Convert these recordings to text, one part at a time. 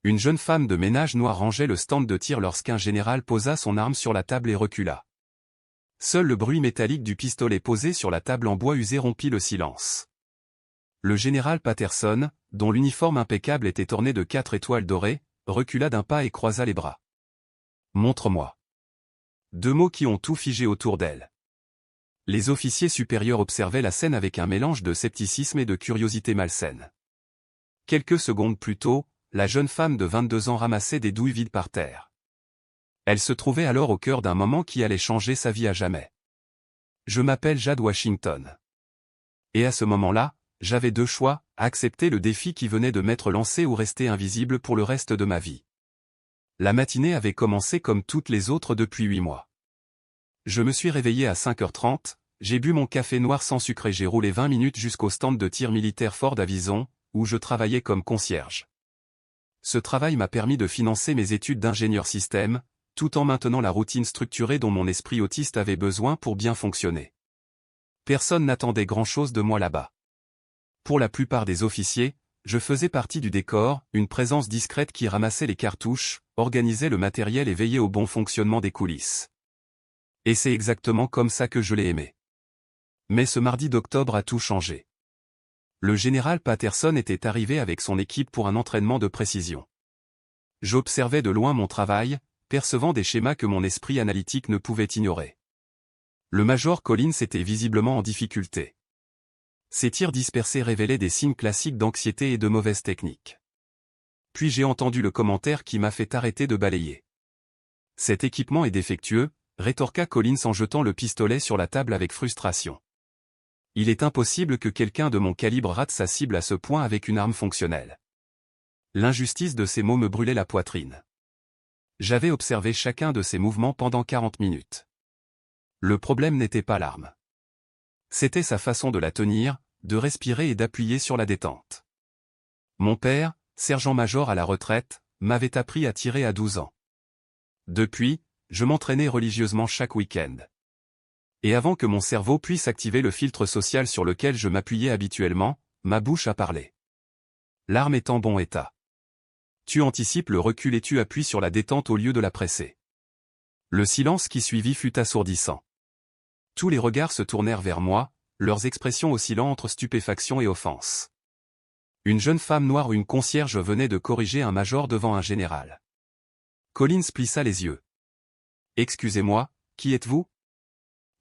Une jeune femme de ménage noir rangeait le stand de tir lorsqu'un général posa son arme sur la table et recula. Seul le bruit métallique du pistolet posé sur la table en bois usé rompit le silence. Le général Patterson, dont l'uniforme impeccable était orné de 4 étoiles dorées, recula d'un pas et croisa les bras. « Montre-moi. » 2 mots qui ont tout figé autour d'elle. Les officiers supérieurs observaient la scène avec un mélange de scepticisme et de curiosité malsaine. Quelques secondes plus tôt, la jeune femme de 22 ans ramassait des douilles vides par terre. Elle se trouvait alors au cœur d'un moment qui allait changer sa vie à jamais. « Je m'appelle Jade Washington. » Et à ce moment-là, j'avais 2 choix, accepter le défi qui venait de m'être lancé ou rester invisible pour le reste de ma vie. La matinée avait commencé comme toutes les autres depuis 8 mois. Je me suis réveillé à 5h30, j'ai bu mon café noir sans sucre et j'ai roulé 20 minutes jusqu'au stand de tir militaire Ford à Vison, où je travaillais comme concierge. Ce travail m'a permis de financer mes études d'ingénieur système, tout en maintenant la routine structurée dont mon esprit autiste avait besoin pour bien fonctionner. Personne n'attendait grand-chose de moi là-bas. Pour la plupart des officiers, je faisais partie du décor, une présence discrète qui ramassait les cartouches, organisait le matériel et veillait au bon fonctionnement des coulisses. Et c'est exactement comme ça que je l'ai aimé. Mais ce mardi d'octobre a tout changé. Le général Patterson était arrivé avec son équipe pour un entraînement de précision. J'observais de loin mon travail, percevant des schémas que mon esprit analytique ne pouvait ignorer. Le major Collins était visiblement en difficulté. Ses tirs dispersés révélaient des signes classiques d'anxiété et de mauvaise technique. Puis j'ai entendu le commentaire qui m'a fait arrêter de balayer. « Cet équipement est défectueux », rétorqua Collins en jetant le pistolet sur la table avec frustration. « Il est impossible que quelqu'un de mon calibre rate sa cible à ce point avec une arme fonctionnelle. » L'injustice de ces mots me brûlait la poitrine. J'avais observé chacun de ses mouvements pendant 40 minutes. Le problème n'était pas l'arme. C'était sa façon de la tenir, de respirer et d'appuyer sur la détente. Mon père, sergent-major à la retraite, m'avait appris à tirer à 12 ans. Depuis, je m'entraînais religieusement chaque week-end. Et avant que mon cerveau puisse activer le filtre social sur lequel je m'appuyais habituellement, ma bouche a parlé. L'arme est en bon état. Tu anticipes le recul et tu appuies sur la détente au lieu de la presser. Le silence qui suivit fut assourdissant. Tous les regards se tournèrent vers moi, leurs expressions oscillant entre stupéfaction et offense. Une jeune femme noire ou une concierge venait de corriger un major devant un général. Collins plissa les yeux. « Excusez-moi, qui êtes-vous ?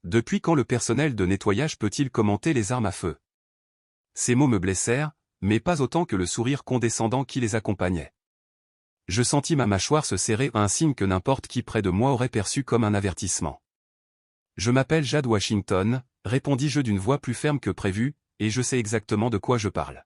Depuis quand le personnel de nettoyage peut-il commenter les armes à feu ?» Ces mots me blessèrent, mais pas autant que le sourire condescendant qui les accompagnait. Je sentis ma mâchoire se serrer, un signe que n'importe qui près de moi aurait perçu comme un avertissement. « Je m'appelle Jade Washington », répondis-je d'une voix plus ferme que prévu, et je sais exactement de quoi je parle.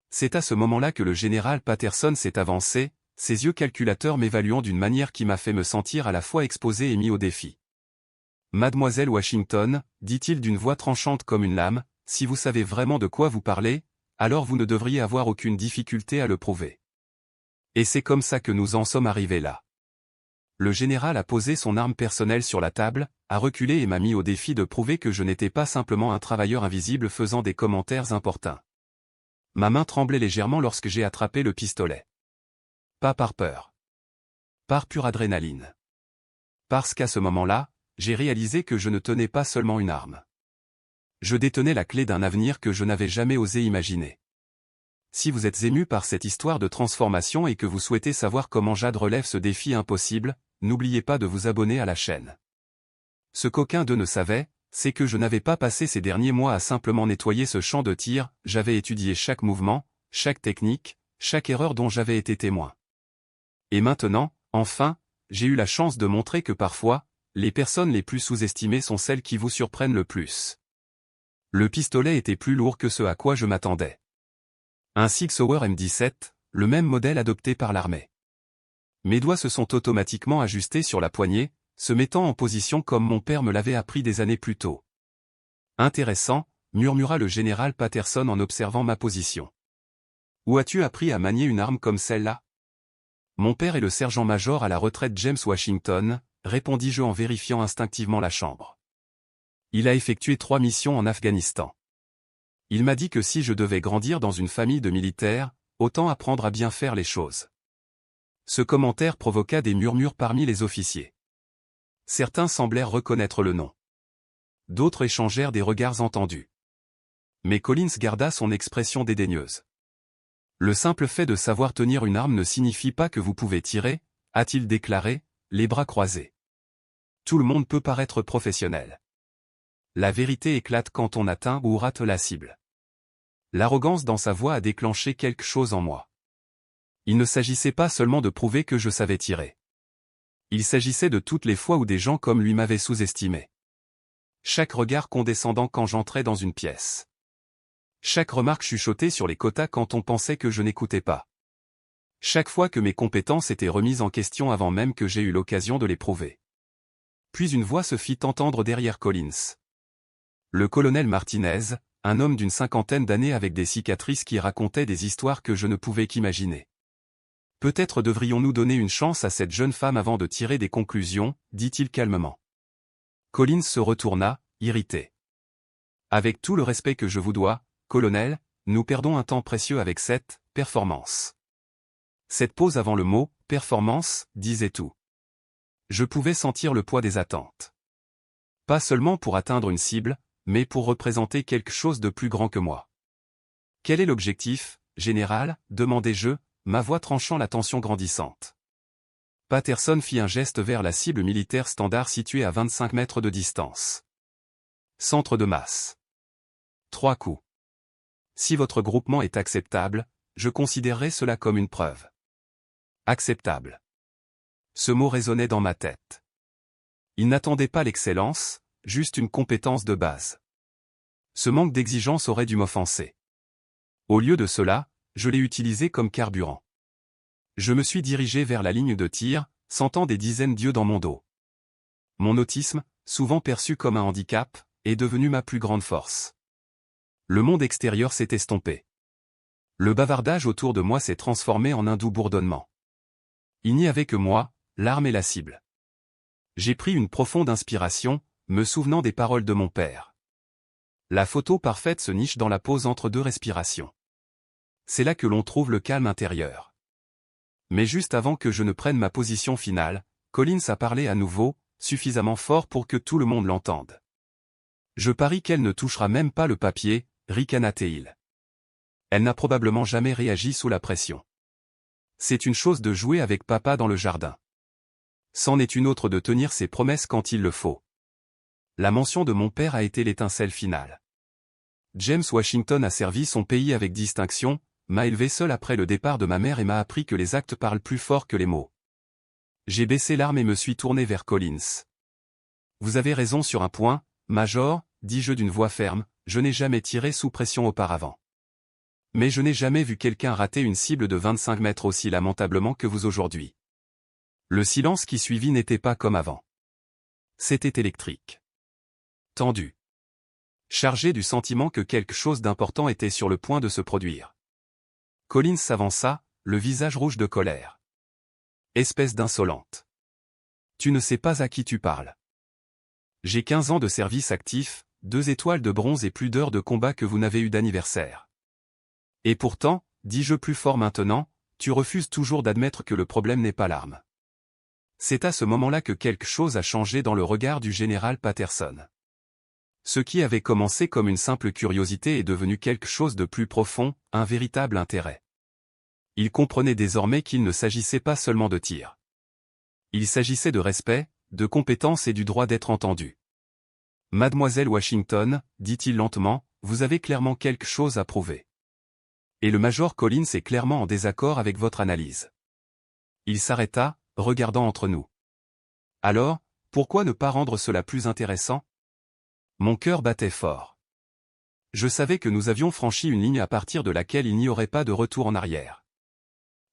C'est à ce moment-là que le général Patterson s'est avancé, ses yeux calculateurs m'évaluant d'une manière qui m'a fait me sentir à la fois exposé et mis au défi. « Mademoiselle Washington, dit-il d'une voix tranchante comme une lame, si vous savez vraiment de quoi vous parlez, alors vous ne devriez avoir aucune difficulté à le prouver. Et c'est comme ça que nous en sommes arrivés là. » Le général a posé son arme personnelle sur la table, a reculé et m'a mis au défi de prouver que je n'étais pas simplement un travailleur invisible faisant des commentaires importuns. Ma main tremblait légèrement lorsque j'ai attrapé le pistolet. Pas par peur. Par pure adrénaline. Parce qu'à ce moment-là, j'ai réalisé que je ne tenais pas seulement une arme. Je détenais la clé d'un avenir que je n'avais jamais osé imaginer. Si vous êtes ému par cette histoire de transformation et que vous souhaitez savoir comment Jade relève ce défi impossible, n'oubliez pas de vous abonner à la chaîne. Ce qu'aucun d'eux ne savait, c'est que je n'avais pas passé ces derniers mois à simplement nettoyer ce champ de tir, j'avais étudié chaque mouvement, chaque technique, chaque erreur dont j'avais été témoin. Et maintenant, enfin, j'ai eu la chance de montrer que parfois, les personnes les plus sous-estimées sont celles qui vous surprennent le plus. Le pistolet était plus lourd que ce à quoi je m'attendais. Un Sig Sauer M17, le même modèle adopté par l'armée. Mes doigts se sont automatiquement ajustés sur la poignée, se mettant en position comme mon père me l'avait appris des années plus tôt. Intéressant, murmura le général Patterson en observant ma position. Où as-tu appris à manier une arme comme celle-là? Mon père est le sergent-major à la retraite James Washington, répondis-je en vérifiant instinctivement la chambre. Il a effectué 3 missions en Afghanistan. Il m'a dit que si je devais grandir dans une famille de militaires, autant apprendre à bien faire les choses. Ce commentaire provoqua des murmures parmi les officiers. Certains semblèrent reconnaître le nom. D'autres échangèrent des regards entendus. Mais Collins garda son expression dédaigneuse. Le simple fait de savoir tenir une arme ne signifie pas que vous pouvez tirer, a-t-il déclaré, les bras croisés. Tout le monde peut paraître professionnel. La vérité éclate quand on atteint ou rate la cible. L'arrogance dans sa voix a déclenché quelque chose en moi. Il ne s'agissait pas seulement de prouver que je savais tirer. Il s'agissait de toutes les fois où des gens comme lui m'avaient sous-estimé. Chaque regard condescendant quand j'entrais dans une pièce. Chaque remarque chuchotée sur les quotas quand on pensait que je n'écoutais pas. Chaque fois que mes compétences étaient remises en question avant même que j'aie eu l'occasion de les prouver. Puis une voix se fit entendre derrière Collins. Le colonel Martinez, un homme d'une 50aine d'années avec des cicatrices qui racontait des histoires que je ne pouvais qu'imaginer. Peut-être devrions-nous donner une chance à cette jeune femme avant de tirer des conclusions, dit-il calmement. Collins se retourna, irrité. Avec tout le respect que je vous dois, colonel, nous perdons un temps précieux avec cette performance. Cette pause avant le mot performance disait tout. Je pouvais sentir le poids des attentes. Pas seulement pour atteindre une cible, mais pour représenter quelque chose de plus grand que moi. Quel est l'objectif, général, demandai-je, ma voix tranchant la tension grandissante. Patterson fit un geste vers la cible militaire standard située à 25 mètres de distance. Centre de masse. 3 coups. Si votre groupement est acceptable, je considérerai cela comme une preuve. Acceptable. Ce mot résonnait dans ma tête. Il n'attendait pas l'excellence, juste une compétence de base. Ce manque d'exigence aurait dû m'offenser. Au lieu de cela, je l'ai utilisé comme carburant. Je me suis dirigé vers la ligne de tir, sentant des dizaines d'yeux dans mon dos. Mon autisme, souvent perçu comme un handicap, est devenu ma plus grande force. Le monde extérieur s'est estompé. Le bavardage autour de moi s'est transformé en un doux bourdonnement. Il n'y avait que moi, l'arme et la cible. J'ai pris une profonde inspiration, me souvenant des paroles de mon père. La photo parfaite se niche dans la pause entre 2 respirations. C'est là que l'on trouve le calme intérieur. Mais juste avant que je ne prenne ma position finale, Collins a parlé à nouveau, suffisamment fort pour que tout le monde l'entende. Je parie qu'elle ne touchera même pas le papier, ricana-t-il. Elle n'a probablement jamais réagi sous la pression. C'est une chose de jouer avec papa dans le jardin. C'en est une autre de tenir ses promesses quand il le faut. La mention de mon père a été l'étincelle finale. James Washington a servi son pays avec distinction, m'a élevé seul après le départ de ma mère et m'a appris que les actes parlent plus fort que les mots. J'ai baissé l'arme et me suis tourné vers Collins. Vous avez raison sur un point, Major, dis-je d'une voix ferme, je n'ai jamais tiré sous pression auparavant. Mais je n'ai jamais vu quelqu'un rater une cible de 25 mètres aussi lamentablement que vous aujourd'hui. Le silence qui suivit n'était pas comme avant. C'était électrique. Tendu. Chargé du sentiment que quelque chose d'important était sur le point de se produire. Collins s'avança, le visage rouge de colère. Espèce d'insolente. Tu ne sais pas à qui tu parles. J'ai 15 ans de service actif, 2 étoiles de bronze et plus d'heures de combat que vous n'avez eu d'anniversaire. Et pourtant, dis-je plus fort maintenant, tu refuses toujours d'admettre que le problème n'est pas l'arme. C'est à ce moment-là que quelque chose a changé dans le regard du général Patterson. Ce qui avait commencé comme une simple curiosité est devenu quelque chose de plus profond, un véritable intérêt. Il comprenait désormais qu'il ne s'agissait pas seulement de tir. Il s'agissait de respect, de compétence et du droit d'être entendu. Mademoiselle Washington, dit-il lentement, vous avez clairement quelque chose à prouver. Et le major Collins est clairement en désaccord avec votre analyse. Il s'arrêta, regardant entre nous. Alors, pourquoi ne pas rendre cela plus intéressant? Mon cœur battait fort. Je savais que nous avions franchi une ligne à partir de laquelle il n'y aurait pas de retour en arrière.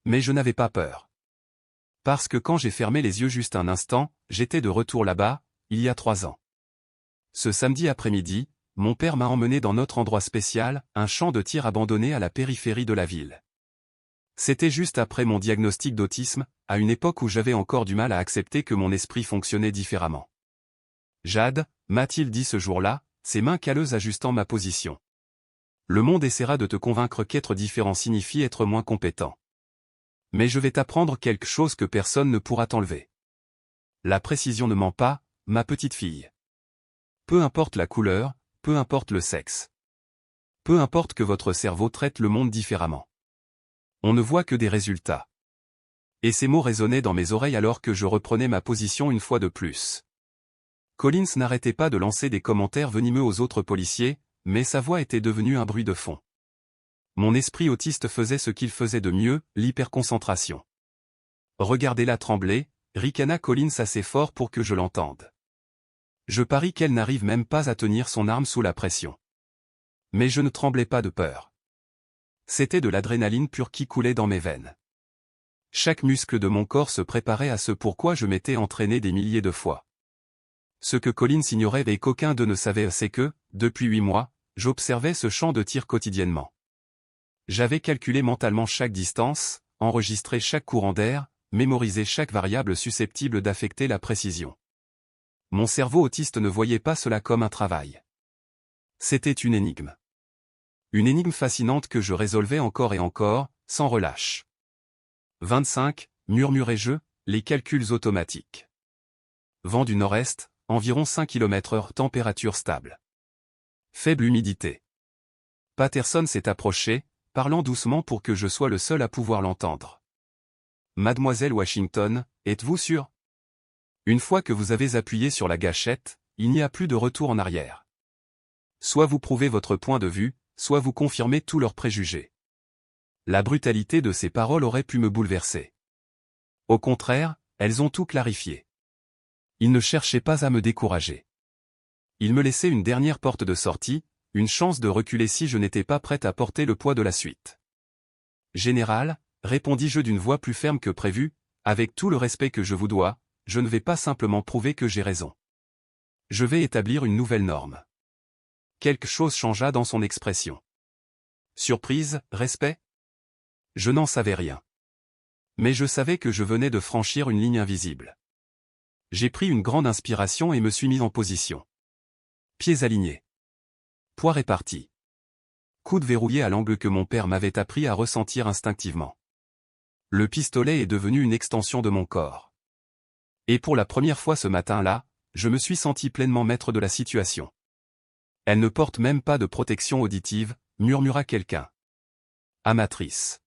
Mais je n'avais pas peur. Parce que quand j'ai fermé les yeux juste un instant, j'étais de retour là-bas, il y a 3 ans. Ce samedi après-midi, mon père m'a emmené dans notre endroit spécial, un champ de tir abandonné à la périphérie de la ville. C'était juste après mon diagnostic d'autisme, à une époque où j'avais encore du mal à accepter que mon esprit fonctionnait différemment. Jade, m'a-t-il dit ce jour-là, ses mains calleuses ajustant ma position. Le monde essaiera de te convaincre qu'être différent signifie être moins compétent. Mais je vais t'apprendre quelque chose que personne ne pourra t'enlever. La précision ne ment pas, ma petite fille. Peu importe la couleur, peu importe le sexe. Peu importe que votre cerveau traite le monde différemment. On ne voit que des résultats. Et ces mots résonnaient dans mes oreilles alors que je reprenais ma position une fois de plus. Collins n'arrêtait pas de lancer des commentaires venimeux aux autres policiers, mais sa voix était devenue un bruit de fond. Mon esprit autiste faisait ce qu'il faisait de mieux, l'hyperconcentration. Regardez-la trembler, ricana Collins assez fort pour que je l'entende. Je parie qu'elle n'arrive même pas à tenir son arme sous la pression. Mais je ne tremblais pas de peur. C'était de l'adrénaline pure qui coulait dans mes veines. Chaque muscle de mon corps se préparait à ce pourquoi je m'étais entraîné des milliers de fois. Ce que Collins ignorait et qu'aucun d'eux ne savait, c'est que, depuis 8 mois, j'observais ce champ de tir quotidiennement. J'avais calculé mentalement chaque distance, enregistré chaque courant d'air, mémorisé chaque variable susceptible d'affecter la précision. Mon cerveau autiste ne voyait pas cela comme un travail. C'était une énigme. Une énigme fascinante que je résolvais encore et encore, sans relâche. 25, murmurai-je, les calculs automatiques. Vent du nord-est, environ 5 km/h, température stable. Faible humidité. Patterson s'est approché, parlant doucement pour que je sois le seul à pouvoir l'entendre. Mademoiselle Washington, êtes-vous sûre? Une fois que vous avez appuyé sur la gâchette, il n'y a plus de retour en arrière. Soit vous prouvez votre point de vue, soit vous confirmez tous leurs préjugés. La brutalité de ces paroles aurait pu me bouleverser. Au contraire, elles ont tout clarifié. Il ne cherchait pas à me décourager. Il me laissait une dernière porte de sortie, une chance de reculer si je n'étais pas prête à porter le poids de la suite. Général, répondis-je d'une voix plus ferme que prévu, avec tout le respect que je vous dois, je ne vais pas simplement prouver que j'ai raison. Je vais établir une nouvelle norme. Quelque chose changea dans son expression. Surprise, respect? Je n'en savais rien. Mais je savais que je venais de franchir une ligne invisible. J'ai pris une grande inspiration et me suis mis en position. Pieds alignés. Poids répartis. Coude verrouillé à l'angle que mon père m'avait appris à ressentir instinctivement. Le pistolet est devenu une extension de mon corps. Et pour la première fois ce matin-là, je me suis senti pleinement maître de la situation. Elle ne porte même pas de protection auditive, murmura quelqu'un. Amatrice.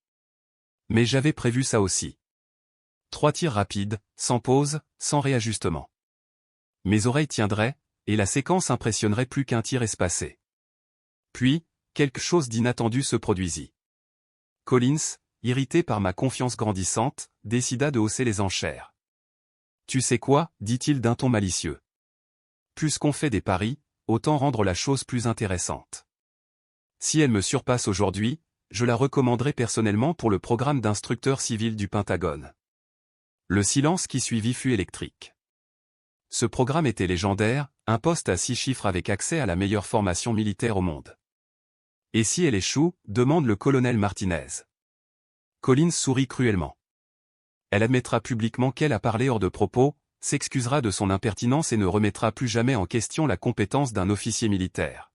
Mais j'avais prévu ça aussi. 3 tirs rapides, sans pause, sans réajustement. Mes oreilles tiendraient, et la séquence impressionnerait plus qu'un tir espacé. Puis, quelque chose d'inattendu se produisit. Collins, irrité par ma confiance grandissante, décida de hausser les enchères. Tu sais quoi, dit-il d'un ton malicieux. Puisqu'on fait des paris, autant rendre la chose plus intéressante. Si elle me surpasse aujourd'hui, je la recommanderai personnellement pour le programme d'instructeur civil du Pentagone. Le silence qui suivit fut électrique. Ce programme était légendaire, un poste à 6 chiffres avec accès à la meilleure formation militaire au monde. Et si elle échoue, demande le colonel Martinez. Collins sourit cruellement. Elle admettra publiquement qu'elle a parlé hors de propos, s'excusera de son impertinence et ne remettra plus jamais en question la compétence d'un officier militaire.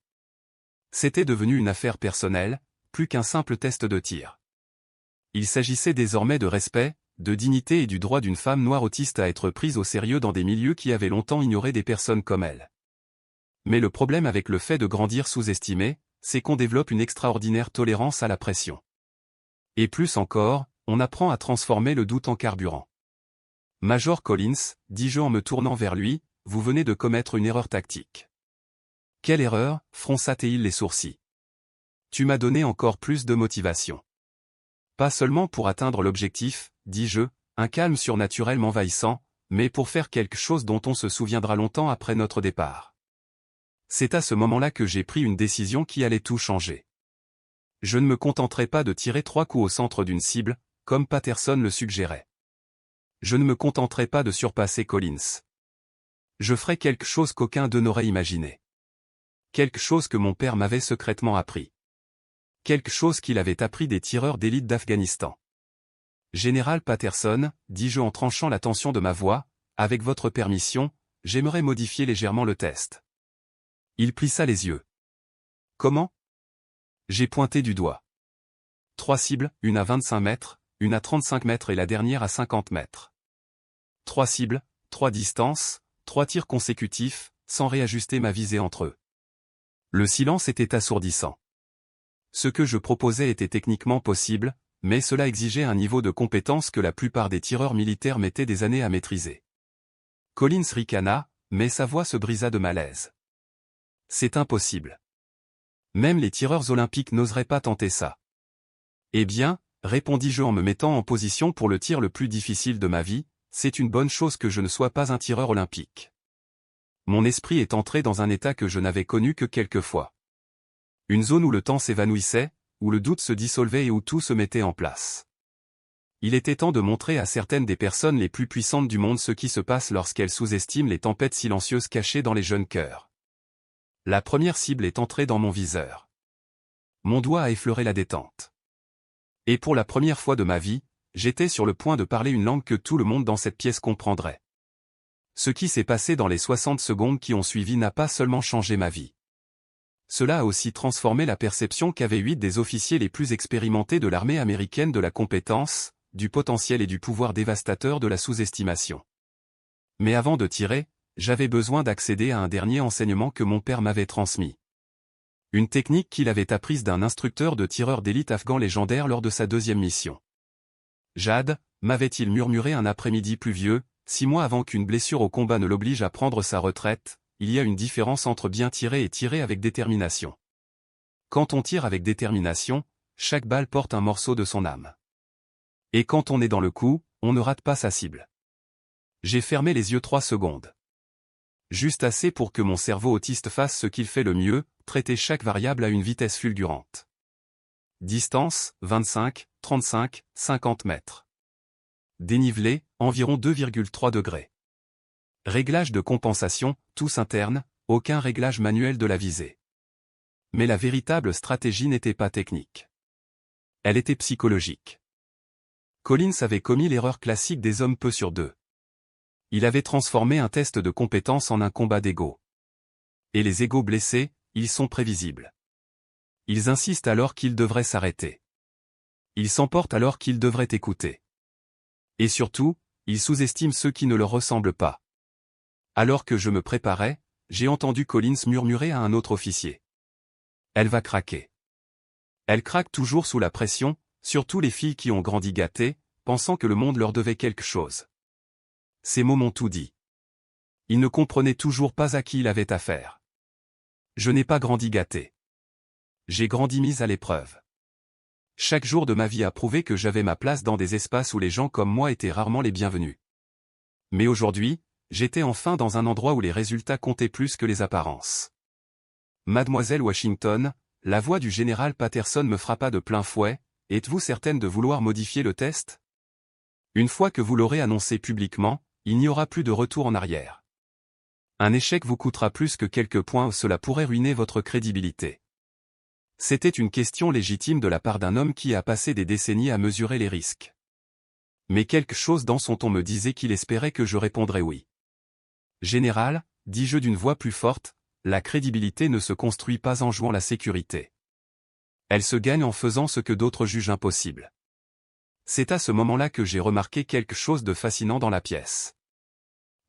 C'était devenu une affaire personnelle, plus qu'un simple test de tir. Il s'agissait désormais de respect, de dignité et du droit d'une femme noire autiste à être prise au sérieux dans des milieux qui avaient longtemps ignoré des personnes comme elle. Mais le problème avec le fait de grandir sous-estimé, c'est qu'on développe une extraordinaire tolérance à la pression. Et plus encore, on apprend à transformer le doute en carburant. Major Collins, dis-je en me tournant vers lui, vous venez de commettre une erreur tactique. Quelle erreur, fronça-t-il les sourcils. Tu m'as donné encore plus de motivation. Pas seulement pour atteindre l'objectif, dis-je, un calme surnaturel m'envahissant, mais pour faire quelque chose dont on se souviendra longtemps après notre départ. C'est à ce moment-là que j'ai pris une décision qui allait tout changer. Je ne me contenterai pas de tirer 3 coups au centre d'une cible, comme Patterson le suggérait. Je ne me contenterai pas de surpasser Collins. Je ferai quelque chose qu'aucun d'eux n'aurait imaginé. Quelque chose que mon père m'avait secrètement appris. Quelque chose qu'il avait appris des tireurs d'élite d'Afghanistan. Général Patterson, dis-je en tranchant la tension de ma voix, avec votre permission, j'aimerais modifier légèrement le test. Il plissa les yeux. Comment? J'ai pointé du doigt. 3 cibles, une à 25 mètres, une à 35 mètres et la dernière à 50 mètres. 3 cibles, 3 distances, 3 tirs consécutifs, sans réajuster ma visée entre eux. Le silence était assourdissant. Ce que je proposais était techniquement possible, mais cela exigeait un niveau de compétence que la plupart des tireurs militaires mettaient des années à maîtriser. Collins ricana, mais sa voix se brisa de malaise. C'est impossible. Même les tireurs olympiques n'oseraient pas tenter ça. Eh bien, répondis-je en me mettant en position pour le tir le plus difficile de ma vie, c'est une bonne chose que je ne sois pas un tireur olympique. Mon esprit est entré dans un état que je n'avais connu que quelques fois. Une zone où le temps s'évanouissait, où le doute se dissolvait et où tout se mettait en place. Il était temps de montrer à certaines des personnes les plus puissantes du monde ce qui se passe lorsqu'elles sous-estiment les tempêtes silencieuses cachées dans les jeunes cœurs. La première cible est entrée dans mon viseur. Mon doigt a effleuré la détente. Et pour la première fois de ma vie, j'étais sur le point de parler une langue que tout le monde dans cette pièce comprendrait. Ce qui s'est passé dans les 60 secondes qui ont suivi n'a pas seulement changé ma vie. Cela a aussi transformé la perception qu'avaient 8 des officiers les plus expérimentés de l'armée américaine de la compétence, du potentiel et du pouvoir dévastateur de la sous-estimation. Mais avant de tirer, j'avais besoin d'accéder à un dernier enseignement que mon père m'avait transmis. Une technique qu'il avait apprise d'un instructeur de tireurs d'élite afghan légendaire lors de sa 2e mission. Jad, m'avait-il murmuré un après-midi pluvieux, 6 mois avant qu'une blessure au combat ne l'oblige à prendre sa retraite, il y a une différence entre bien tirer et tirer avec détermination. Quand on tire avec détermination, chaque balle porte un morceau de son âme. Et quand on est dans le coup, on ne rate pas sa cible. J'ai fermé les yeux 3 secondes. Juste assez pour que mon cerveau autiste fasse ce qu'il fait le mieux, traiter chaque variable à une vitesse fulgurante. Distance, 25, 35, 50 mètres. Dénivelé, environ 2,3 degrés. Réglage de compensation, tous internes, aucun réglage manuel de la visée. Mais la véritable stratégie n'était pas technique. Elle était psychologique. Collins avait commis l'erreur classique des hommes peu sur 2. Il avait transformé un test de compétence en un combat d'ego. Et les égos blessés, ils sont prévisibles. Ils insistent alors qu'ils devraient s'arrêter. Ils s'emportent alors qu'ils devraient écouter. Et surtout, ils sous-estiment ceux qui ne leur ressemblent pas. Alors que je me préparais, j'ai entendu Collins murmurer à un autre officier. Elle va craquer. Elle craque toujours sous la pression, surtout les filles qui ont grandi gâtées, pensant que le monde leur devait quelque chose. Ces mots m'ont tout dit. Il ne comprenait toujours pas à qui il avait affaire. Je n'ai pas grandi gâté. J'ai grandi mise à l'épreuve. Chaque jour de ma vie a prouvé que j'avais ma place dans des espaces où les gens comme moi étaient rarement les bienvenus. Mais aujourd'hui, j'étais enfin dans un endroit où les résultats comptaient plus que les apparences. Mademoiselle Washington, la voix du général Patterson me frappa de plein fouet. Êtes-vous certaine de vouloir modifier le test? Une fois que vous l'aurez annoncé publiquement, il n'y aura plus de retour en arrière. Un échec vous coûtera plus que quelques points, cela pourrait ruiner votre crédibilité. C'était une question légitime de la part d'un homme qui a passé des décennies à mesurer les risques. Mais quelque chose dans son ton me disait qu'il espérait que je répondrais oui. Général, dis-je d'une voix plus forte, la crédibilité ne se construit pas en jouant la sécurité. Elle se gagne en faisant ce que d'autres jugent impossible. C'est à ce moment-là que j'ai remarqué quelque chose de fascinant dans la pièce.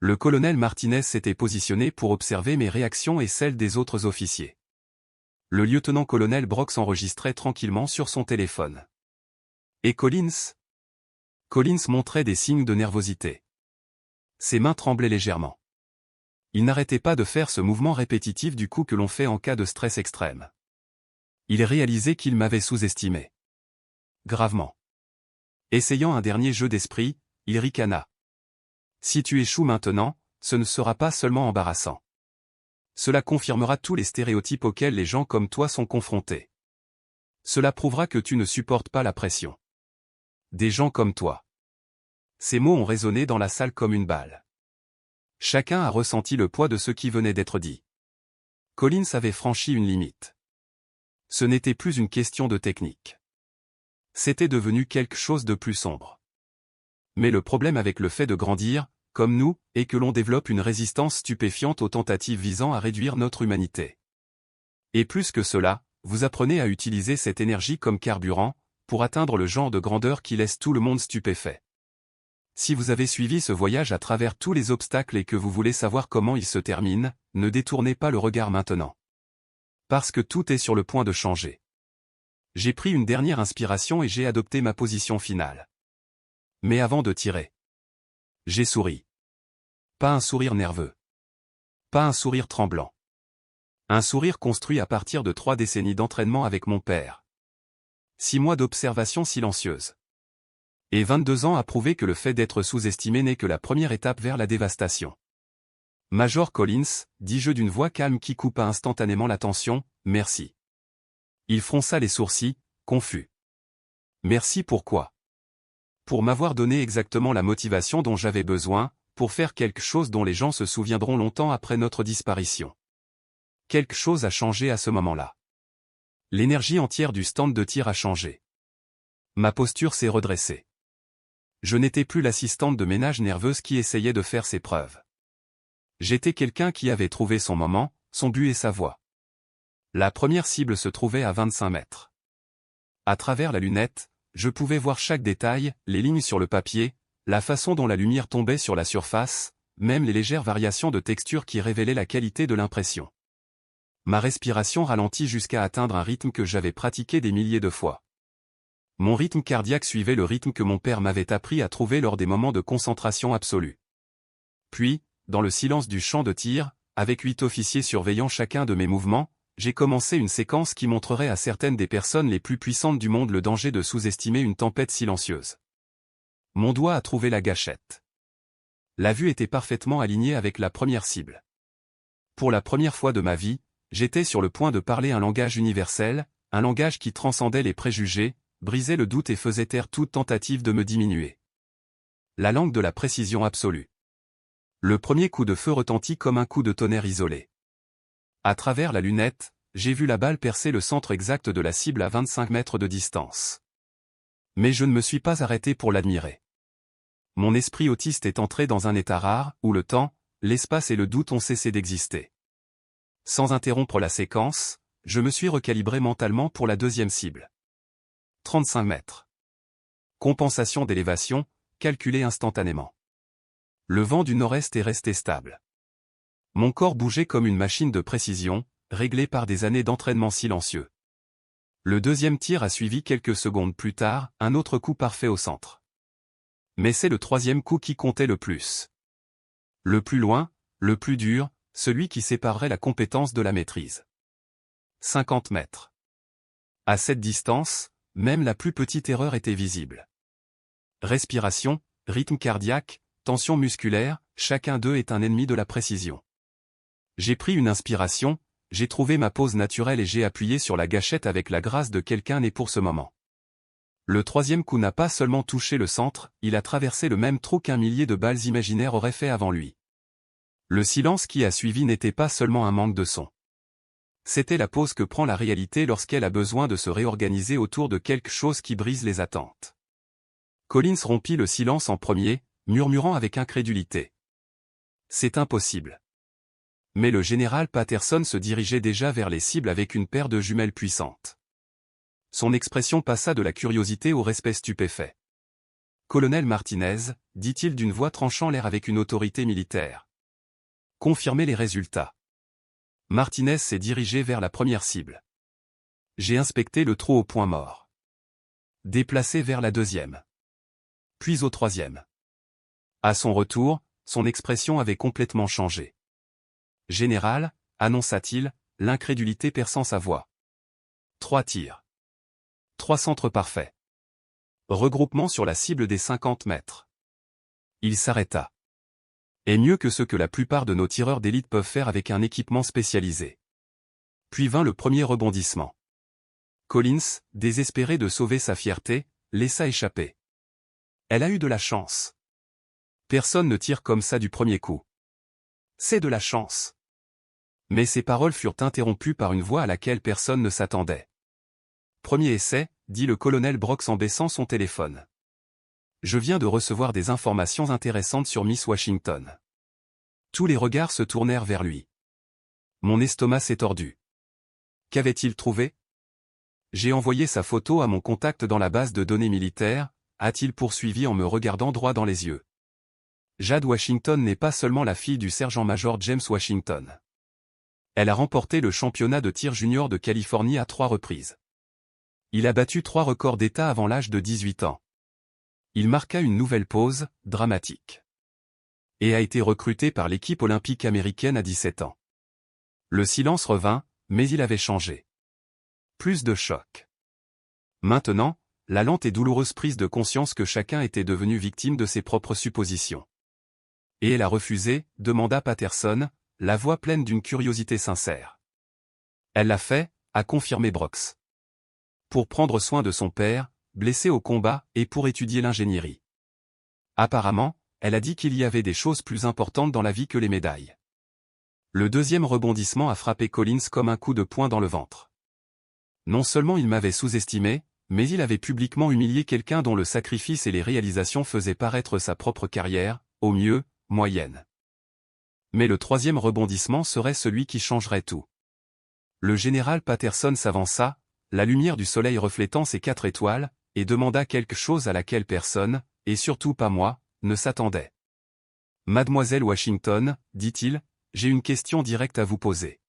Le colonel Martinez s'était positionné pour observer mes réactions et celles des autres officiers. Le lieutenant-colonel Brock s'enregistrait tranquillement sur son téléphone. Et Collins? Collins montrait des signes de nervosité. Ses mains tremblaient légèrement. Il n'arrêtait pas de faire ce mouvement répétitif du coup que l'on fait en cas de stress extrême. Il réalisait qu'il m'avait sous-estimé. Gravement. Essayant un dernier jeu d'esprit, il ricana. Si tu échoues maintenant, ce ne sera pas seulement embarrassant. Cela confirmera tous les stéréotypes auxquels les gens comme toi sont confrontés. Cela prouvera que tu ne supportes pas la pression. Des gens comme toi. Ces mots ont résonné dans la salle comme une balle. Chacun a ressenti le poids de ce qui venait d'être dit. Collins avait franchi une limite. Ce n'était plus une question de technique. C'était devenu quelque chose de plus sombre. Mais le problème avec le fait de grandir, comme nous, est que l'on développe une résistance stupéfiante aux tentatives visant à réduire notre humanité. Et plus que cela, vous apprenez à utiliser cette énergie comme carburant, pour atteindre le genre de grandeur qui laisse tout le monde stupéfait. Si vous avez suivi ce voyage à travers tous les obstacles et que vous voulez savoir comment il se termine, ne détournez pas le regard maintenant. Parce que tout est sur le point de changer. J'ai pris une dernière inspiration et j'ai adopté ma position finale. Mais avant de tirer, j'ai souri. Pas un sourire nerveux. Pas un sourire tremblant. Un sourire construit à partir de 3 décennies d'entraînement avec mon père. 6 mois d'observation silencieuse. Et 22 ans à prouver que le fait d'être sous-estimé n'est que la première étape vers la dévastation. Major Collins, dis-je d'une voix calme qui coupa instantanément la tension, merci. Il fronça les sourcils, confus. Merci pourquoi? Pour m'avoir donné exactement la motivation dont j'avais besoin, pour faire quelque chose dont les gens se souviendront longtemps après notre disparition. Quelque chose a changé à ce moment-là. L'énergie entière du stand de tir a changé. Ma posture s'est redressée. Je n'étais plus l'assistante de ménage nerveuse qui essayait de faire ses preuves. J'étais quelqu'un qui avait trouvé son moment, son but et sa voie. La première cible se trouvait à 25 mètres. À travers la lunette, je pouvais voir chaque détail, les lignes sur le papier, la façon dont la lumière tombait sur la surface, même les légères variations de texture qui révélaient la qualité de l'impression. Ma respiration ralentit jusqu'à atteindre un rythme que j'avais pratiqué des milliers de fois. Mon rythme cardiaque suivait le rythme que mon père m'avait appris à trouver lors des moments de concentration absolue. Puis, dans le silence du champ de tir, avec 8 officiers surveillant chacun de mes mouvements, j'ai commencé une séquence qui montrerait à certaines des personnes les plus puissantes du monde le danger de sous-estimer une tempête silencieuse. Mon doigt a trouvé la gâchette. La vue était parfaitement alignée avec la première cible. Pour la première fois de ma vie, j'étais sur le point de parler un langage universel, un langage qui transcendait les préjugés, brisait le doute et faisait taire toute tentative de me diminuer. La langue de la précision absolue. Le premier coup de feu retentit comme un coup de tonnerre isolé. À travers la lunette, j'ai vu la balle percer le centre exact de la cible à 25 mètres de distance. Mais je ne me suis pas arrêté pour l'admirer. Mon esprit autiste est entré dans un état rare, où le temps, l'espace et le doute ont cessé d'exister. Sans interrompre la séquence, je me suis recalibré mentalement pour la deuxième cible. 35 mètres. Compensation d'élévation, calculée instantanément. Le vent du nord-est est resté stable. Mon corps bougeait comme une machine de précision, réglée par des années d'entraînement silencieux. Le deuxième tir a suivi quelques secondes plus tard, un autre coup parfait au centre. Mais c'est le troisième coup qui comptait le plus. Le plus loin, le plus dur, celui qui séparerait la compétence de la maîtrise. 50 mètres. À cette distance, même la plus petite erreur était visible. Respiration, rythme cardiaque, tension musculaire, chacun d'eux est un ennemi de la précision. J'ai pris une inspiration, j'ai trouvé ma pose naturelle et j'ai appuyé sur la gâchette avec la grâce de quelqu'un né pour ce moment. Le troisième coup n'a pas seulement touché le centre, il a traversé le même trou qu'un millier de balles imaginaires auraient fait avant lui. Le silence qui a suivi n'était pas seulement un manque de son. C'était la pause que prend la réalité lorsqu'elle a besoin de se réorganiser autour de quelque chose qui brise les attentes. Collins rompit le silence en premier, murmurant avec incrédulité. C'est impossible. Mais le général Patterson se dirigeait déjà vers les cibles avec une paire de jumelles puissantes. Son expression passa de la curiosité au respect stupéfait. Colonel Martinez, dit-il d'une voix tranchant l'air avec une autorité militaire. Confirmez les résultats. Martinez s'est dirigé vers la première cible. J'ai inspecté le trou au point mort. Déplacé vers la deuxième. Puis au troisième. À son retour, son expression avait complètement changé. Général, annonça-t-il, l'incrédulité perçant sa voix. 3 tirs. 3 centres parfaits. Regroupement sur la cible des 50 mètres. Il s'arrêta. Et mieux que ce que la plupart de nos tireurs d'élite peuvent faire avec un équipement spécialisé. Puis vint le premier rebondissement. Collins, désespéré de sauver sa fierté, laissa échapper. Elle a eu de la chance. Personne ne tire comme ça du premier coup. C'est de la chance. Mais ses paroles furent interrompues par une voix à laquelle personne ne s'attendait. Premier essai, dit le colonel Brox en baissant son téléphone. Je viens de recevoir des informations intéressantes sur Miss Washington. Tous les regards se tournèrent vers lui. Mon estomac s'est tordu. Qu'avait-il trouvé? J'ai envoyé sa photo à mon contact dans la base de données militaire, a-t-il poursuivi en me regardant droit dans les yeux. Jade Washington n'est pas seulement la fille du sergent-major James Washington. Elle a remporté le championnat de tir junior de Californie à 3 reprises. Il a battu 3 records d'État avant l'âge de 18 ans. Il marqua une nouvelle pause, dramatique. Et a été recruté par l'équipe olympique américaine à 17 ans. Le silence revint, mais il avait changé. Plus de choc. Maintenant, la lente et douloureuse prise de conscience que chacun était devenu victime de ses propres suppositions. Et elle a refusé, demanda Patterson, la voix pleine d'une curiosité sincère. Elle l'a fait, a confirmé Brooks. Pour prendre soin de son père, blessé au combat, et pour étudier l'ingénierie. Apparemment, elle a dit qu'il y avait des choses plus importantes dans la vie que les médailles. Le deuxième rebondissement a frappé Collins comme un coup de poing dans le ventre. Non seulement il m'avait sous-estimé, mais il avait publiquement humilié quelqu'un dont le sacrifice et les réalisations faisaient paraître sa propre carrière, au mieux, moyenne. Mais le troisième rebondissement serait celui qui changerait tout. Le général Patterson s'avança, la lumière du soleil reflétant ses 4 étoiles, et demanda quelque chose à laquelle personne, et surtout pas moi, ne s'attendait. Mademoiselle Washington, dit-il, j'ai une question directe à vous poser.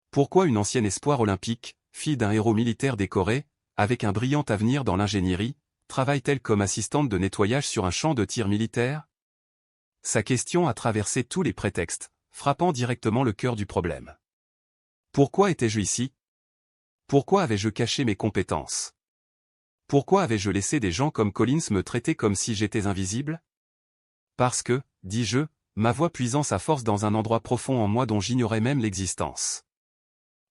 Pourquoi une ancienne espoir olympique, fille d'un héros militaire décoré, avec un brillant avenir dans l'ingénierie, travaille-t-elle comme assistante de nettoyage sur un champ de tir militaire? Sa question a traversé tous les prétextes, frappant directement le cœur du problème. Pourquoi étais-je ici? Pourquoi avais-je caché mes compétences? Pourquoi avais-je laissé des gens comme Collins me traiter comme si j'étais invisible? Parce que, dis-je, ma voix puisant sa force dans un endroit profond en moi dont j'ignorais même l'existence.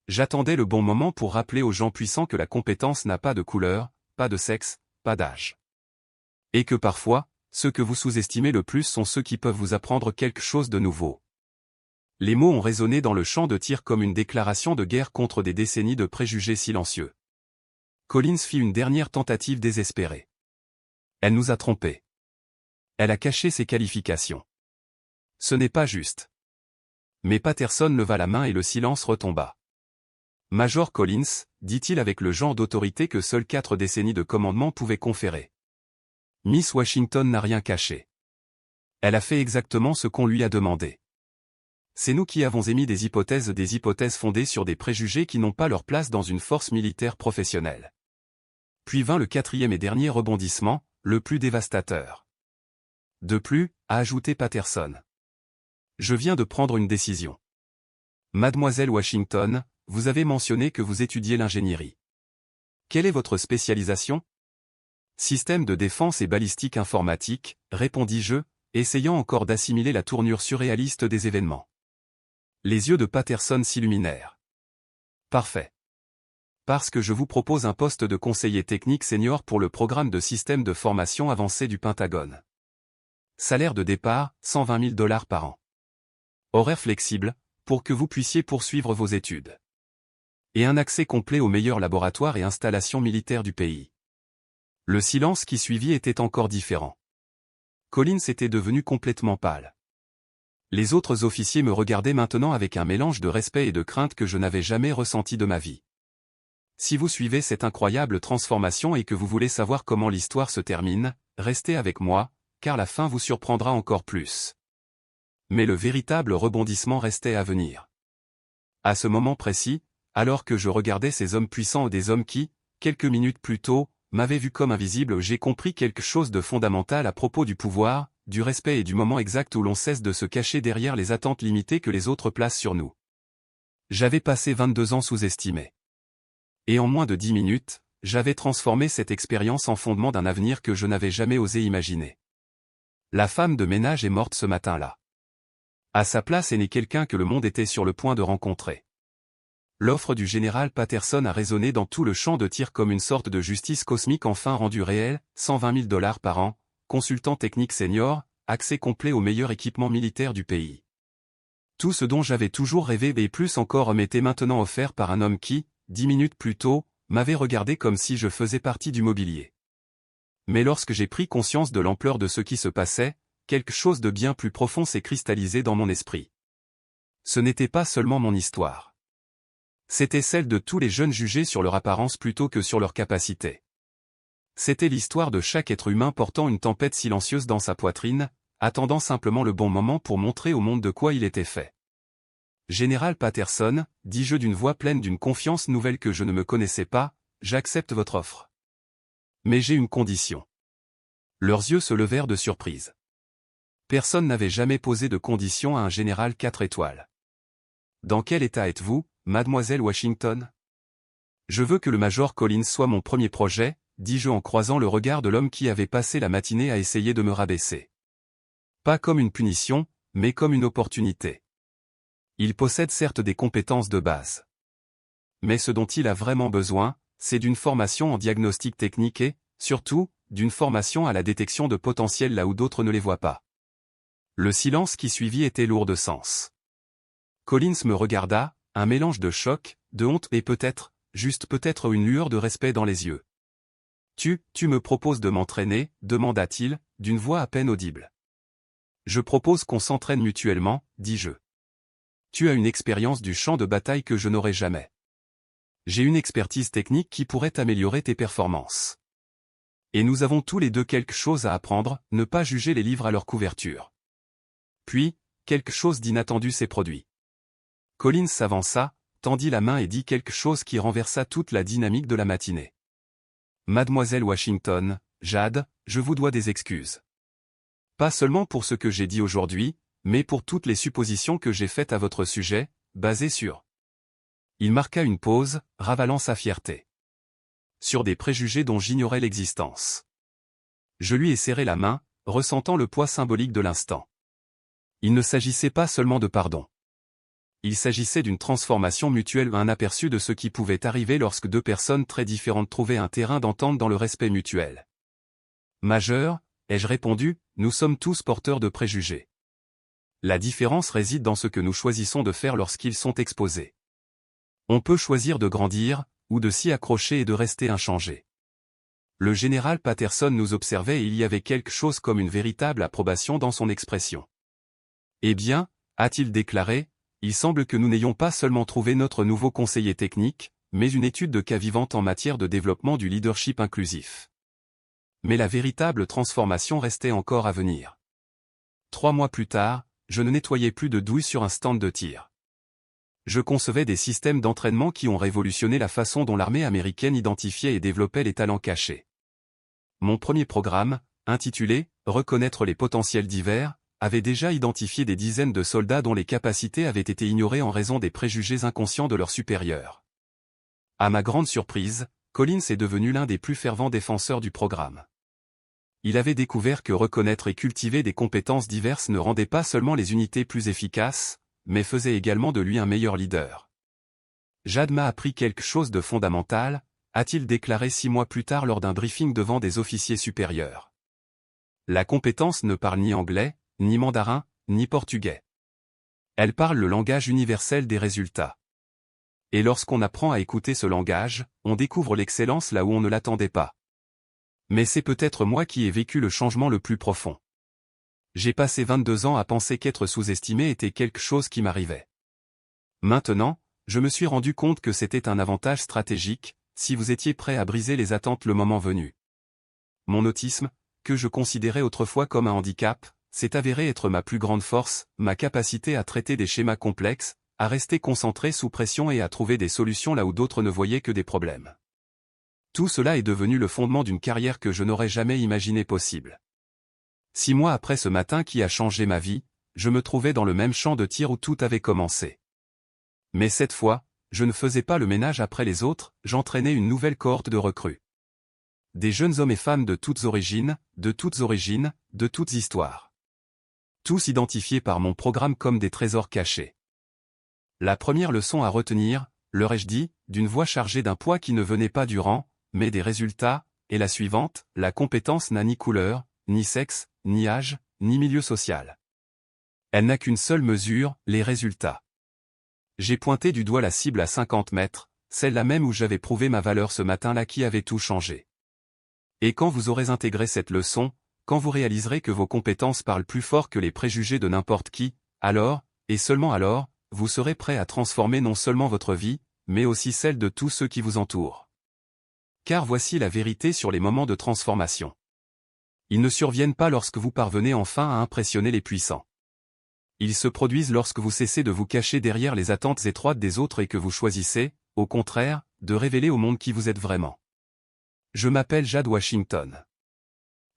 J'attendais le bon moment pour rappeler aux gens puissants que la compétence n'a pas de couleur, pas de sexe, pas d'âge. Et que parfois, ceux que vous sous-estimez le plus sont ceux qui peuvent vous apprendre quelque chose de nouveau. Les mots ont résonné dans le champ de tir comme une déclaration de guerre contre des décennies de préjugés silencieux. Collins fit une dernière tentative désespérée. Elle nous a trompés. Elle a caché ses qualifications. Ce n'est pas juste. Mais Patterson leva la main et le silence retomba. Major Collins, dit-il avec le genre d'autorité que seules 4 décennies de commandement pouvaient conférer. Miss Washington n'a rien caché. Elle a fait exactement ce qu'on lui a demandé. C'est nous qui avons émis des hypothèses fondées sur des préjugés qui n'ont pas leur place dans une force militaire professionnelle. Puis vint le 4e et dernier rebondissement, le plus dévastateur. De plus, a ajouté Patterson. Je viens de prendre une décision. Mademoiselle Washington, vous avez mentionné que vous étudiez l'ingénierie. Quelle est votre spécialisation? Système de défense et balistique informatique, répondis-je, essayant encore d'assimiler la tournure surréaliste des événements. Les yeux de Patterson s'illuminèrent. Parfait. Parce que je vous propose un poste de conseiller technique senior pour le programme de système de formation avancé du Pentagone. Salaire de départ, 120 000 $ par an. Horaire flexible, pour que vous puissiez poursuivre vos études. Et un accès complet aux meilleurs laboratoires et installations militaires du pays. Le silence qui suivit était encore différent. Collins était devenu complètement pâle. Les autres officiers me regardaient maintenant avec un mélange de respect et de crainte que je n'avais jamais ressenti de ma vie. Si vous suivez cette incroyable transformation et que vous voulez savoir comment l'histoire se termine, restez avec moi, car la fin vous surprendra encore plus. Mais le véritable rebondissement restait à venir. À ce moment précis, alors que je regardais ces hommes puissants et des hommes qui, quelques minutes plus tôt, m'avaient vu comme invisible, j'ai compris quelque chose de fondamental à propos du pouvoir, du respect et du moment exact où l'on cesse de se cacher derrière les attentes limitées que les autres placent sur nous. J'avais passé 22 ans sous-estimés. Et en moins de 10 minutes, j'avais transformé cette expérience en fondement d'un avenir que je n'avais jamais osé imaginer. La femme de ménage est morte ce matin-là. À sa place est né quelqu'un que le monde était sur le point de rencontrer. L'offre du général Patterson a résonné dans tout le champ de tir comme une sorte de justice cosmique enfin rendue réelle, 120 000 $ par an, consultant technique senior, accès complet au meilleur équipement militaire du pays. Tout ce dont j'avais toujours rêvé et plus encore m'était maintenant offert par un homme qui, 10 minutes plus tôt, m'avait regardé comme si je faisais partie du mobilier. Mais lorsque j'ai pris conscience de l'ampleur de ce qui se passait, quelque chose de bien plus profond s'est cristallisé dans mon esprit. Ce n'était pas seulement mon histoire. C'était celle de tous les jeunes jugés sur leur apparence plutôt que sur leur capacité. C'était l'histoire de chaque être humain portant une tempête silencieuse dans sa poitrine, attendant simplement le bon moment pour montrer au monde de quoi il était fait. Général Patterson, dis-je d'une voix pleine d'une confiance nouvelle que je ne me connaissais pas, j'accepte votre offre. Mais j'ai une condition. Leurs yeux se levèrent de surprise. Personne n'avait jamais posé de condition à un général 4 étoiles. Dans quel état êtes-vous, mademoiselle Washington? Je veux que le major Collins soit mon premier projet, dis-je en croisant le regard de l'homme qui avait passé la matinée à essayer de me rabaisser. Pas comme une punition, mais comme une opportunité. Il possède certes des compétences de base. Mais ce dont il a vraiment besoin, c'est d'une formation en diagnostic technique et, surtout, d'une formation à la détection de potentiels là où d'autres ne les voient pas. Le silence qui suivit était lourd de sens. Collins me regarda, un mélange de choc, de honte et peut-être, juste peut-être une lueur de respect dans les yeux. Tu me proposes de m'entraîner, demanda-t-il, d'une voix à peine audible. Je propose qu'on s'entraîne mutuellement, dis-je. Tu as une expérience du champ de bataille que je n'aurai jamais. J'ai une expertise technique qui pourrait améliorer tes performances. Et nous avons tous les deux quelque chose à apprendre, ne pas juger les livres à leur couverture. Puis, quelque chose d'inattendu s'est produit. Collins s'avança, tendit la main et dit quelque chose qui renversa toute la dynamique de la matinée. Mademoiselle Washington, Jade, je vous dois des excuses. Pas seulement pour ce que j'ai dit aujourd'hui, mais pour toutes les suppositions que j'ai faites à votre sujet, basées sur... Il marqua une pause, ravalant sa fierté. Sur des préjugés dont j'ignorais l'existence. Je lui ai serré la main, ressentant le poids symbolique de l'instant. Il ne s'agissait pas seulement de pardon. Il s'agissait d'une transformation mutuelle, un aperçu de ce qui pouvait arriver lorsque deux personnes très différentes trouvaient un terrain d'entente dans le respect mutuel. Majeur, ai-je répondu, nous sommes tous porteurs de préjugés. La différence réside dans ce que nous choisissons de faire lorsqu'ils sont exposés. On peut choisir de grandir, ou de s'y accrocher et de rester inchangé. Le général Patterson nous observait et il y avait quelque chose comme une véritable approbation dans son expression. Eh bien, a-t-il déclaré, il semble que nous n'ayons pas seulement trouvé notre nouveau conseiller technique, mais une étude de cas vivante en matière de développement du leadership inclusif. Mais la véritable transformation restait encore à venir. 3 mois plus tard, je ne nettoyais plus de douilles sur un stand de tir. Je concevais des systèmes d'entraînement qui ont révolutionné la façon dont l'armée américaine identifiait et développait les talents cachés. Mon premier programme, intitulé « Reconnaître les potentiels divers », avait déjà identifié des dizaines de soldats dont les capacités avaient été ignorées en raison des préjugés inconscients de leurs supérieurs. À ma grande surprise, Collins est devenu l'un des plus fervents défenseurs du programme. Il avait découvert que reconnaître et cultiver des compétences diverses ne rendait pas seulement les unités plus efficaces, mais faisait également de lui un meilleur leader. Jade m'a appris quelque chose de fondamental, a-t-il déclaré 6 mois plus tard lors d'un briefing devant des officiers supérieurs. La compétence ne parle ni anglais, ni mandarin, ni portugais. Elle parle le langage universel des résultats. Et lorsqu'on apprend à écouter ce langage, on découvre l'excellence là où on ne l'attendait pas. Mais c'est peut-être moi qui ai vécu le changement le plus profond. J'ai passé 22 ans à penser qu'être sous-estimé était quelque chose qui m'arrivait. Maintenant, je me suis rendu compte que c'était un avantage stratégique, si vous étiez prêt à briser les attentes le moment venu. Mon autisme, que je considérais autrefois comme un handicap, s'est avéré être ma plus grande force, ma capacité à traiter des schémas complexes, à rester concentré sous pression et à trouver des solutions là où d'autres ne voyaient que des problèmes. Tout cela est devenu le fondement d'une carrière que je n'aurais jamais imaginé possible. 6 mois après ce matin qui a changé ma vie, je me trouvais dans le même champ de tir où tout avait commencé. Mais cette fois, je ne faisais pas le ménage après les autres, j'entraînais une nouvelle cohorte de recrues. Des jeunes hommes et femmes de toutes origines, de toutes histoires. Tous identifiés par mon programme comme des trésors cachés. La première leçon à retenir, leur ai-je dit, d'une voix chargée d'un poids qui ne venait pas du rang, mais des résultats, est la suivante, la compétence n'a ni couleur, ni sexe, ni âge, ni milieu social. Elle n'a qu'une seule mesure, les résultats. J'ai pointé du doigt la cible à 50 mètres, celle-là même où j'avais prouvé ma valeur ce matin-là qui avait tout changé. Et quand vous aurez intégré cette leçon, quand vous réaliserez que vos compétences parlent plus fort que les préjugés de n'importe qui, alors, et seulement alors, vous serez prêt à transformer non seulement votre vie, mais aussi celle de tous ceux qui vous entourent. Car voici la vérité sur les moments de transformation. Ils ne surviennent pas lorsque vous parvenez enfin à impressionner les puissants. Ils se produisent lorsque vous cessez de vous cacher derrière les attentes étroites des autres et que vous choisissez, au contraire, de révéler au monde qui vous êtes vraiment. Je m'appelle Jade Washington.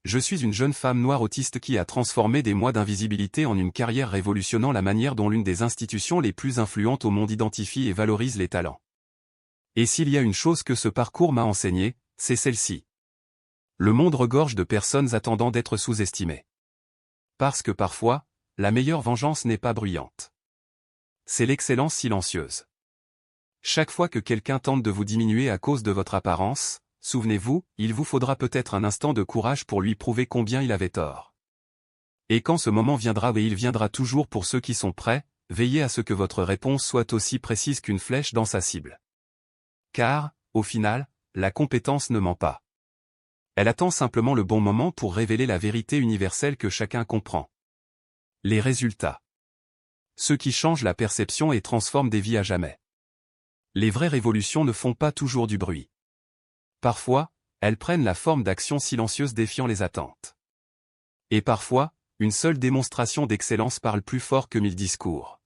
Je suis une jeune femme noire autiste qui a transformé des mois d'invisibilité en une carrière révolutionnant la manière dont l'une des institutions les plus influentes au monde identifie et valorise les talents. Et s'il y a une chose que ce parcours m'a enseigné, c'est celle-ci. Le monde regorge de personnes attendant d'être sous-estimées. Parce que parfois, la meilleure vengeance n'est pas bruyante. C'est l'excellence silencieuse. Chaque fois que quelqu'un tente de vous diminuer à cause de votre apparence, souvenez-vous, il vous faudra peut-être un instant de courage pour lui prouver combien il avait tort. Et quand ce moment viendra, et il viendra toujours pour ceux qui sont prêts, veillez à ce que votre réponse soit aussi précise qu'une flèche dans sa cible. Car, au final, la compétence ne ment pas. Elle attend simplement le bon moment pour révéler la vérité universelle que chacun comprend. Les résultats. Ceux qui changent la perception et transforment des vies à jamais. Les vraies révolutions ne font pas toujours du bruit. Parfois, elles prennent la forme d'actions silencieuses défiant les attentes. Et parfois, une seule démonstration d'excellence parle plus fort que 1000 discours.